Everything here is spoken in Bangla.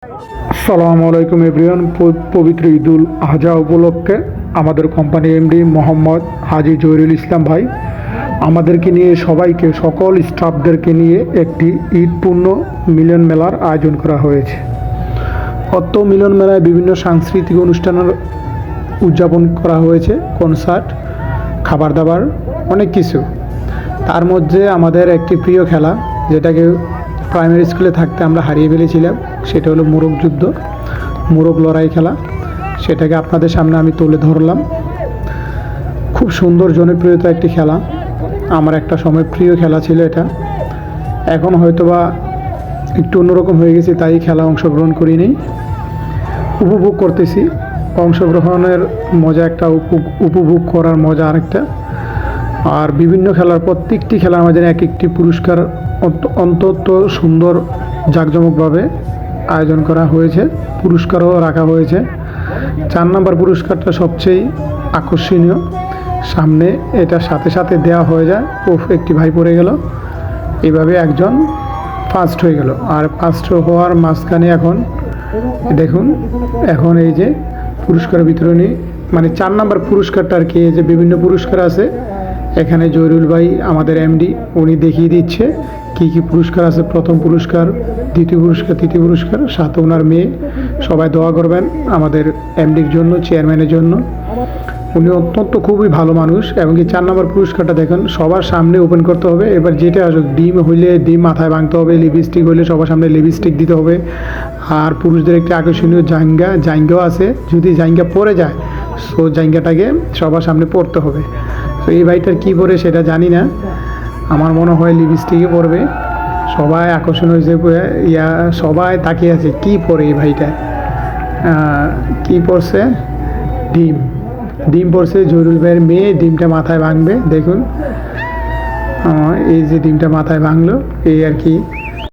আসসালামু আলাইকুম এভরিওয়ান। পবিত্র ঈদুল আজহা উপলক্ষে আমাদের কোম্পানি এমডি মোহাম্মদ হাজি জহিরুল ইসলাম ভাই আমাদেরকে নিয়ে সবাইকে সকল স্টাফদেরকে নিয়ে একটি ঈদ পূর্ণ মিলন মেলার আয়োজন করা হয়েছে। অত মিলন মেলায় বিভিন্ন সাংস্কৃতিক অনুষ্ঠানের উদযাপন করা হয়েছে, কনসার্ট, খাবার দাবার, অনেক কিছু। তার মধ্যে আমাদের একটি প্রিয় খেলা, যেটাকে প্রাইমারি স্কুলে থাকতে আমরা হারিয়ে ফেলেছিলাম, সেটা হলো মোরগ যুদ্ধ, মোরগ লড়াই খেলা। সেটাকে আপনাদের সামনে আমি তুলে ধরলাম। খুব সুন্দর জনপ্রিয়তা একটি খেলা, আমার একটা সময় প্রিয় খেলা ছিল এটা। এখন হয়তোবা একটু অন্যরকম হয়ে গেছে, তাই খেলা অংশগ্রহণ করিনি। উপভোগ করতেছি, অংশগ্রহণের মজা একটা, উপভোগ করার মজা আরেকটা। আর বিভিন্ন খেলার প্রত্যেকটি খেলার মাঝে এক একটি পুরস্কার অন্তত সুন্দর জাঁকজমকভাবে আয়োজন করা হয়েছে, পুরস্কারও রাখা হয়েছে। 4 নম্বর পুরস্কারটা সবচেয়ে আকর্ষণীয়, সামনে এটা সাথে সাথে দেওয়া হয়ে যায়। একটি ভাই পড়ে গেল, এইভাবে একজন ফার্স্ট হয়ে গেল। আর ফার্স্ট হওয়ার মাঝখানে এখন দেখুন, এখন এই যে পুরস্কার বিতরণী, মানে 4 নম্বর পুরস্কারটা আর কি, এই যে বিভিন্ন পুরস্কার আছে এখানে জহিরুল ভাই আমাদের এমডি উনি দেখিয়ে দিচ্ছে কি কি পুরস্কার আছে। প্রথম পুরস্কার, দ্বিতীয় পুরস্কার, তৃতীয় পুরস্কার, সাথে ওনার মেয়ে। সবাই দোয়া করবেন আমাদের এমডির জন্য, চেয়ারম্যানের জন্য। উনি অত্যন্ত খুবই ভালো মানুষ। এবং কি 4 নম্বর পুরস্কারটা দেখেন, সবার সামনে ওপেন করতে হবে। এবার যেটা আসুক, ডিম হইলে ডিম মাথায় ভাঙতে হবে, লিপস্টিক হইলে সবার সামনে লিপস্টিক দিতে হবে। আর পুরুষদের একটি আকর্ষণীয় জাঙ্গাও আছে, যদি জাঙ্গা পরে যায় সো জাঙ্গাটাকে সবার সামনে পরতে হবে। তো এই ভাইটার কী পরে সেটা জানি না, আমার মনে হয় লিপস্টিকে পরবে। সবাই আকর্ষণ হয়েছে, সবাই তাকিয়ে আছে কী পরে এই ভাইটা। কী পরছে? ডিম পড়ছে। জহিরুল ভাইয়ের মেয়ে ডিমটা মাথায় ভাঙবে। দেখুন, এই যে ডিমটা মাথায় ভাঙলো, এই আর কি।